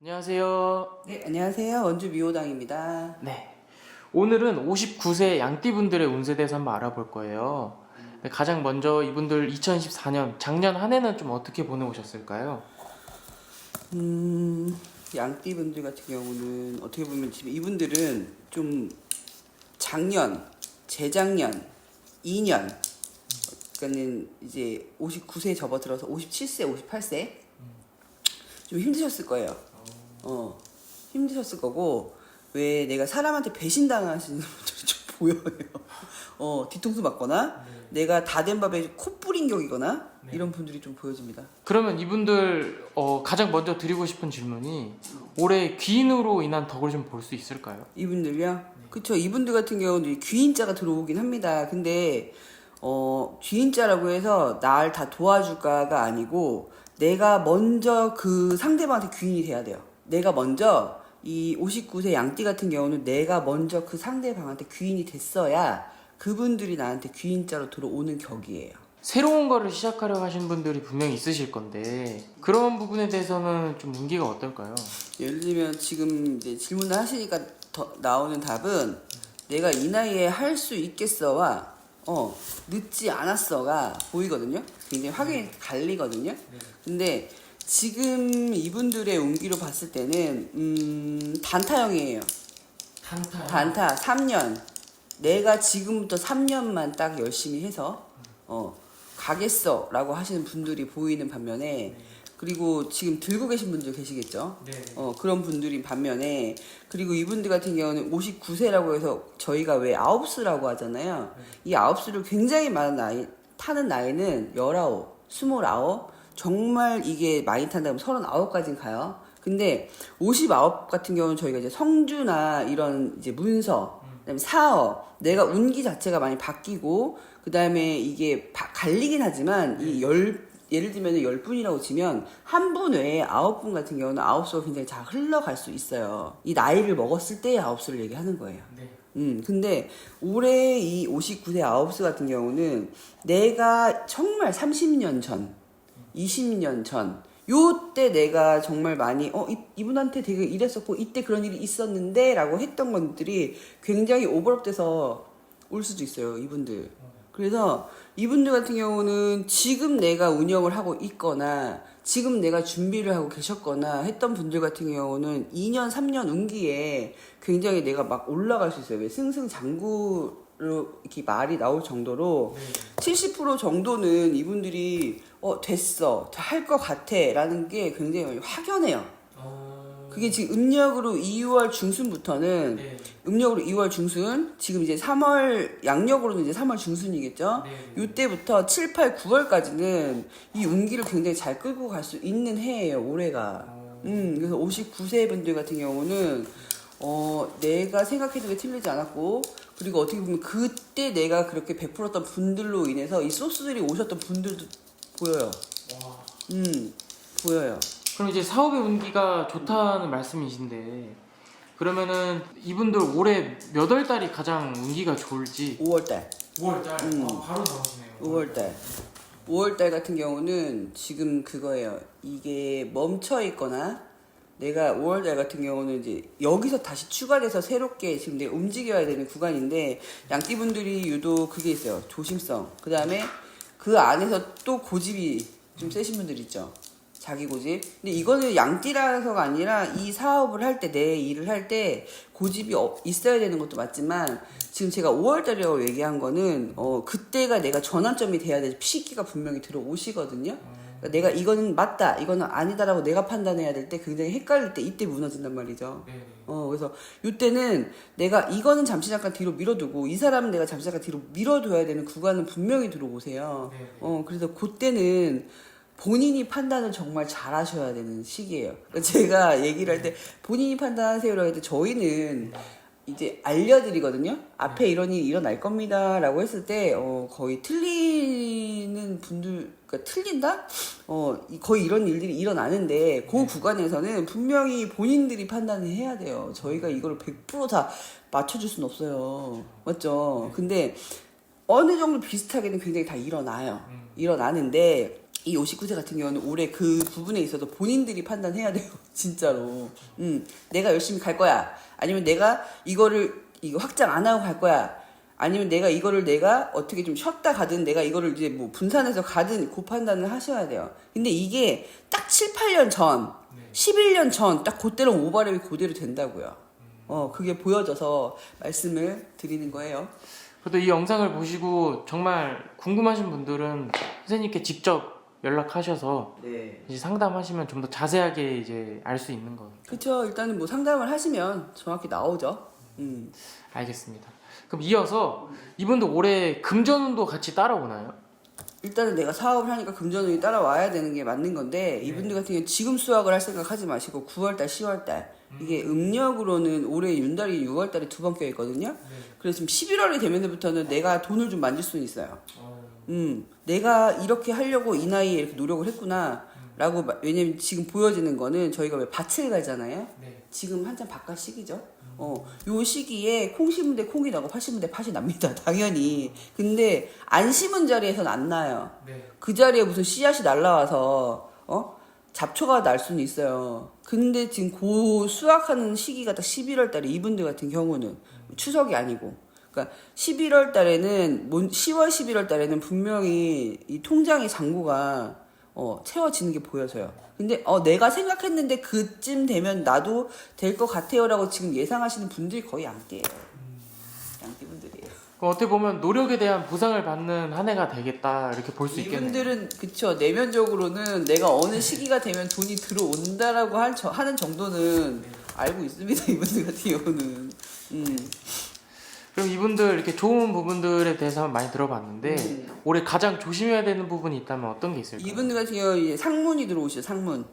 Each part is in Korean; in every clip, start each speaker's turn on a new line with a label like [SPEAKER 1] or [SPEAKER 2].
[SPEAKER 1] 안녕하세요.
[SPEAKER 2] 네, 안녕하세요. 원주 미호당입니다.
[SPEAKER 1] 네. 오늘은 59세 양띠분들의 운세에 대해서 한번 알아볼 거예요. 네, 가장 먼저 이분들 2024년, 작년 한 해는 좀 어떻게 보내오셨을까요?
[SPEAKER 2] 양띠분들 같은 경우는 어떻게 보면 지금 이분들은 좀 작년, 재작년, 2년, 그러니까는 이제 59세 접어들어서 57세, 58세 좀 힘드셨을 거예요. 힘드셨을 거고, 왜 내가 사람한테 배신당하시는 분들이 좀 보여요. 뒤통수 맞거나 내가 다 된 밥에 코 뿌린 격이거나 이런 분들이 좀 보여집니다.
[SPEAKER 1] 그러면 이분들 가장 먼저 드리고 싶은 질문이 올해 귀인으로 인한 덕을 좀 볼 수 있을까요?
[SPEAKER 2] 이분들요? 그쵸. 이분들 같은 경우는 귀인자가 들어오긴 합니다. 근데 귀인자라고 해서 날 다 도와줄까가 아니고 내가 먼저 그 상대방한테 귀인이 돼야 돼요. 내가 먼저 이 59세 양띠 같은 경우는 내가 먼저 그 상대방한테 귀인이 됐어야 그분들이 나한테 귀인자로 들어오는 격이에요.
[SPEAKER 1] 새로운 거를 시작하려고 하시는 분들이 분명히 있으실 건데 그런 부분에 대해서는 좀 운기가 어떨까요?
[SPEAKER 2] 예를 들면 지금 이제 질문을 하시니까 나오는 답은 내가 이 나이에 할 수 있겠어와 늦지 않았어가 보이거든요. 굉장히 확연히 갈리거든요. 근데 지금 이분들의 운기로 봤을 때는 단타형이에요. 단타 3년. 내가 지금부터 3년만 딱 열심히 해서 가겠어 라고 하시는 분들이 보이는 반면에, 그리고 지금 들고 계신 분들 계시겠죠. 그런 분들이 반면에, 그리고 이분들 같은 경우는 59세라고 해서 저희가 왜 아홉수라고 하잖아요. 이 아홉수를 굉장히 많은 나이 타는 나이는 19, 29, 정말 이게 많이 탄다면 39까지는 가요. 근데 59 같은 경우는 저희가 이제 성주나 이런 이제 문서, 그다음에 사업, 내가 운기 자체가 많이 바뀌고, 그 다음에 이게 갈리긴 하지만 예를 들면 10분이라고 치면 한 분 외에 9분 같은 경우는 아홉수가 굉장히 잘 흘러갈 수 있어요. 이 나이를 먹었을 때의 아홉수를 얘기하는 거예요. 근데 올해 이 59세 아홉수 같은 경우는 내가 정말 30년 전, 20년 전, 요때 내가 정말 많이 이분한테 되게 이랬었고 이때 그런 일이 있었는데 라고 했던 것들이 굉장히 오버랩 돼서 올 수도 있어요, 이분들. 그래서 이분들 같은 경우는 지금 내가 운영을 하고 있거나 지금 내가 준비를 하고 계셨거나 했던 분들 같은 경우는 2년, 3년 운기에 굉장히 내가 막 올라갈 수 있어요. 왜 승승장구로 이렇게 말이 나올 정도로 70% 정도는 이분들이 됐어, 할 것 같아 라는 게 굉장히 확연해요. 그게 지금 음력으로 2월 중순부터는 음력으로 2월 중순, 지금 이제 3월 양력으로는 이제 3월 중순이겠죠. 이때부터 7, 8, 9월까지는 이 운기를 굉장히 잘 끌고 갈 수 있는 해예요, 올해가. 그래서 59세 분들 같은 경우는 내가 생각했던 게 틀리지 않았고, 그리고 어떻게 보면 그때 내가 그렇게 베풀었던 분들로 인해서 이 소스들이 오셨던 분들도 보여요. 보여요.
[SPEAKER 1] 그럼 이제 사업의 운기가 좋다는 말씀이신데 그러면은 이분들 올해 몇 월 달이 가장 운기가 좋을지.
[SPEAKER 2] 5월달.
[SPEAKER 1] 5월달? 바로 나오시네요.
[SPEAKER 2] 5월달. 5월달 같은 경우는 지금 그거예요. 이게 멈춰 있거나 내가 5월달 같은 경우는 이제 여기서 다시 추가돼서 새롭게 지금 내가 움직여야 되는 구간인데, 양띠분들이 유독 그게 있어요. 조심성. 그 다음에 그 안에서 또 고집이 좀 세신 분들 있죠. 자기 고집. 근데 이거는 양띠라서가 아니라 이 사업을 할 때, 내 일을 할 때 고집이 있어야 되는 것도 맞지만, 지금 제가 5월달이라고 얘기한 거는 그때가 내가 전환점이 돼야 될 시기가 분명히 들어오시거든요. 그러니까 내가 이거는 맞다, 이거는 아니다라고 내가 판단해야 될 때 굉장히 헷갈릴 때 이때 무너진단 말이죠. 그래서 이때는 내가 이거는 잠시 잠깐 뒤로 밀어두고 이 사람은 내가 잠시 잠깐 뒤로 밀어둬야 되는 구간은 분명히 들어오세요. 그래서 그때는 본인이 판단을 정말 잘 하셔야 되는 시기예요. 그러니까 제가 얘기를 할 때 본인이 판단하세요라고 할 때 저희는 이제 알려드리거든요. 앞에 이런 일이 일어날 겁니다 라고 했을 때 거의 틀리는 분들, 그러니까 틀린다? 거의 이런 일들이 일어나는데 그 구간에서는 분명히 본인들이 판단을 해야 돼요. 저희가 이걸 100% 다 맞춰줄 수는 없어요. 맞죠? 근데 어느 정도 비슷하게는 굉장히 다 일어나요. 일어나는데 이 59세 같은 경우는 올해 그 부분에 있어서 본인들이 판단해야 돼요. 진짜로. 내가 열심히 갈 거야. 아니면 내가 이거 확장 안 하고 갈 거야. 아니면 이거를 내가 어떻게 좀 쉬었다 가든 내가 이거를 이제 뭐 분산해서 가든 그 판단을 하셔야 돼요. 근데 이게 딱 7, 8년 전, 11년 전 딱 그때로 오버랩이 그대로 된다고요. 그게 보여져서 말씀을 드리는 거예요.
[SPEAKER 1] 그래도 이 영상을 보시고 정말 궁금하신 분들은 선생님께 직접 연락하셔서
[SPEAKER 2] 네.
[SPEAKER 1] 이제 상담하시면 좀 더 자세하게 이제 알 수 있는 거.
[SPEAKER 2] 그렇죠. 일단은 뭐 상담을 하시면 정확히 나오죠.
[SPEAKER 1] 알겠습니다. 그럼 이어서 이분도 올해 금전운도 같이 따라오나요?
[SPEAKER 2] 일단은 내가 사업을 하니까 금전운이 따라와야 되는 게 맞는 건데 이분들 같은 경우는 지금 수확을 할 생각 하지 마시고 9월달, 10월달 이게 음력으로는 올해 윤달이 6월달에 두 번 껴있거든요. 그래서 지금 11월이 되면서부터는 내가 돈을 좀 만질 수는 있어요. 내가 이렇게 하려고 이 나이에 이렇게 노력을 했구나 라고 왜냐면 지금 보여지는 거는 저희가 왜 밭을 가잖아요. 지금 한참 밭갈 시기죠. 요 시기에 콩 심은 데 콩이 나고 팥 심은 데 팥이 납니다. 당연히. 근데 안 심은 자리에선 안 나요. 그 자리에 무슨 씨앗이 날라와서 잡초가 날 수는 있어요. 근데 지금 고 수확하는 시기가 딱 11월 달에 이분들 같은 경우는 추석이 아니고 그러니까 11월 달에는 10월 11월 달에는 분명히 이 통장의 잔고가 채워지는 게 보여서요. 근데 내가 생각했는데 그쯤 되면 나도 될 것 같아요라고 지금 예상하시는 분들이 거의 양띠예요. 양띠분들이에요.
[SPEAKER 1] 어떻게 보면 노력에 대한 보상을 받는 한 해가 되겠다 이렇게 볼 수 있겠네요.
[SPEAKER 2] 이분들은 그쵸 내면적으로는 내가 어느 시기가 되면 돈이 들어온다라고 하는 정도는 알고 있습니다. 이분들 같은 경우는.
[SPEAKER 1] 그럼 이분들 이렇게 좋은 부분들에 대해서 많이 들어봤는데 올해 가장 조심해야 되는 부분이 있다면 어떤 게 있을까요?
[SPEAKER 2] 이분들 같은 경우 이제 상문이 들어오시죠. 상문.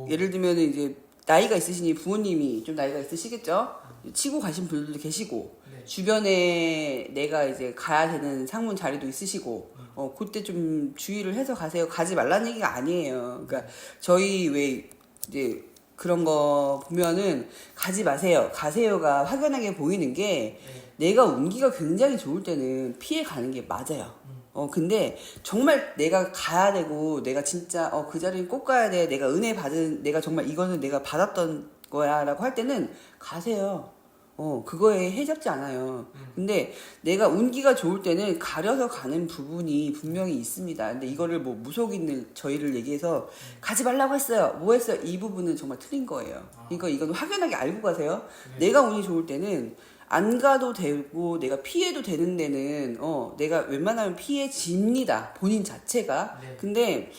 [SPEAKER 2] 예를 들면 이제 나이가 있으시니 부모님이 좀 나이가 있으시겠죠. 치고 가신 분들도 계시고 주변에 내가 이제 가야 되는 상문 자리도 있으시고 그때 좀 주의를 해서 가세요. 가지 말라는 얘기가 아니에요. 그러니까 저희 왜 이제 그런 거 보면은 가지 마세요. 가세요가 확연하게 보이는 게 내가 운기가 굉장히 좋을 때는 피해 가는 게 맞아요. 근데 정말 내가 가야 되고 내가 진짜 그 자리는 꼭 가야 돼. 내가 은혜 받은 내가 정말 이거는 내가 받았던 거야라고 할 때는 가세요. 그거에 해잡지 않아요. 근데 내가 운기가 좋을 때는 가려서 가는 부분이 분명히 있습니다. 근데 이거를 뭐 무속인들 저희를 얘기해서 가지 말라고 했어요. 뭐 했어요? 이 부분은 정말 틀린 거예요. 그러니까 이건 확연하게 알고 가세요. 내가 운이 좋을 때는 안 가도 되고 내가 피해도 되는 데는 내가 웬만하면 피해집니다. 본인 자체가. 근데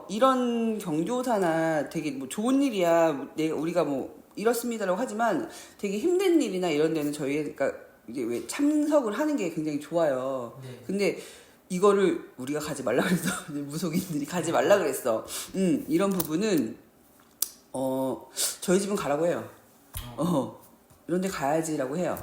[SPEAKER 2] 이런 경조사나 되게 뭐 좋은 일이야. 우리가 뭐 이렇습니다라고 하지만 되게 힘든 일이나 이런 데는 저희가 이제 왜 참석을 하는 게 굉장히 좋아요. 근데 이거를 우리가 가지 말라 그랬어. 무속인들이 가지 말라 그랬어. 이런 부분은 저희 집은 가라고 해요. 이런 데 가야지라고 해요.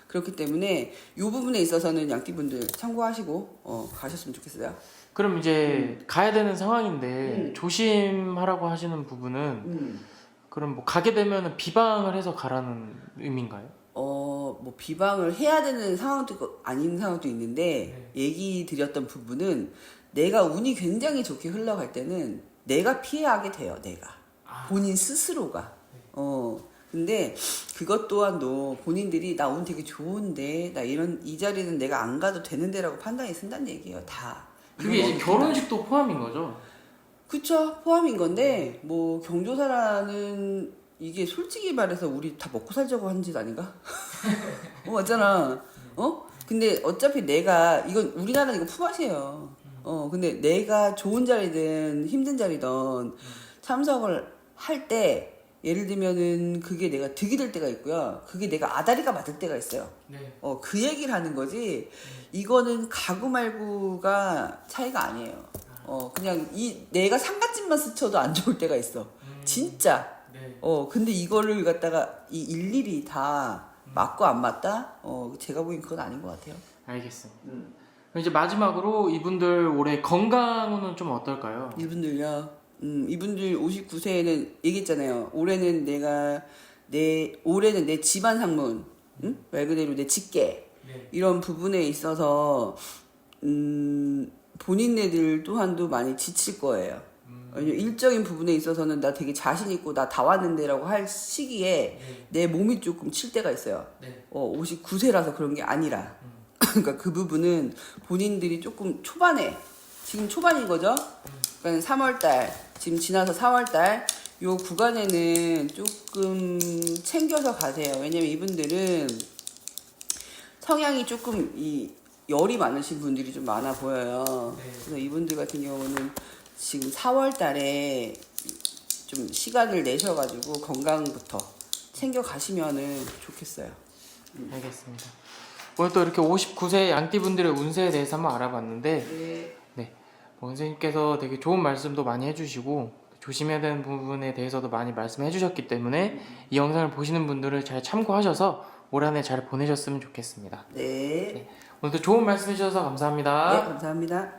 [SPEAKER 2] 그렇기 때문에 이 부분에 있어서는 양띠분들 참고하시고 가셨으면 좋겠어요.
[SPEAKER 1] 그럼 이제 가야 되는 상황인데 조심하라고 하시는 부분은 그럼 뭐 가게 되면 비방을 해서 가라는 의미인가요?
[SPEAKER 2] 뭐 비방을 해야 되는 상황도 있고 아닌 상황도 있는데 얘기 드렸던 부분은 내가 운이 굉장히 좋게 흘러갈 때는 내가 피해하게 돼요. 내가 본인 스스로가 근데 그것 또한도 본인들이 나 운 되게 좋은데 나 이 자리는 내가 안 가도 되는데라고 판단이 쓴다는 얘기예요. 다
[SPEAKER 1] 그게 이제 결혼식도 포함인 거죠?
[SPEAKER 2] 그쵸 포함인 건데 뭐 경조사라는 이게 솔직히 말해서 우리 다 먹고 살자고 하는 짓 아닌가? 맞잖아. 근데 어차피 내가 이건 우리나라는 이거 품앗이에요. 근데 내가 좋은 자리든 힘든 자리든 참석을 할 때 예를 들면은 그게 내가 득이 될 때가 있고요. 그게 내가 아다리가 맞을 때가 있어요. 그 얘기를 하는 거지. 이거는 가구 말고가 차이가 아니에요. 그냥 내가 상갓집만 스쳐도 안 좋을 때가 있어. 진짜. 근데 이거를 갖다가 일일이 다 맞고 안 맞다? 제가 보기엔 그건 아닌 것 같아요.
[SPEAKER 1] 알겠습니다. 그럼 이제 마지막으로 이분들 올해 건강은 좀 어떨까요?
[SPEAKER 2] 이분들요. 이분들 59세에는 얘기했잖아요. 올해는 내 집안 상문, 말 그대로 내 직계 이런 부분에 있어서 본인네들 또한도 많이 지칠 거예요. 왜냐면 일적인 부분에 있어서는 나 되게 자신 있고 나 다 왔는데라고 할 시기에 내 몸이 조금 칠 때가 있어요. 59세라서 그런 게 아니라. 그러니까 그 부분은 본인들이 조금 초반에, 지금 초반인 거죠? 그러니까 3월달, 지금 지나서 4월달 요 구간에는 조금 챙겨서 가세요. 왜냐면 이분들은 성향이 조금 열이 많으신 분들이 좀 많아 보여요. 그래서 이분들 같은 경우는 지금 4월 달에 좀 시간을 내셔가지고 건강부터 챙겨 가시면은 좋겠어요.
[SPEAKER 1] 알겠습니다. 오늘 또 이렇게 59세 양띠분들의 운세에 대해서 한번 알아봤는데, 네, 선생님께서 되게 좋은 말씀도 많이 해주시고 조심해야 되는 부분에 대해서도 많이 말씀해 주셨기 때문에 이 영상을 보시는 분들을 잘 참고하셔서 올 한 해 잘 보내셨으면 좋겠습니다.
[SPEAKER 2] 네.
[SPEAKER 1] 오늘도 좋은 말씀 해주셔서 감사합니다.
[SPEAKER 2] 네, 감사합니다.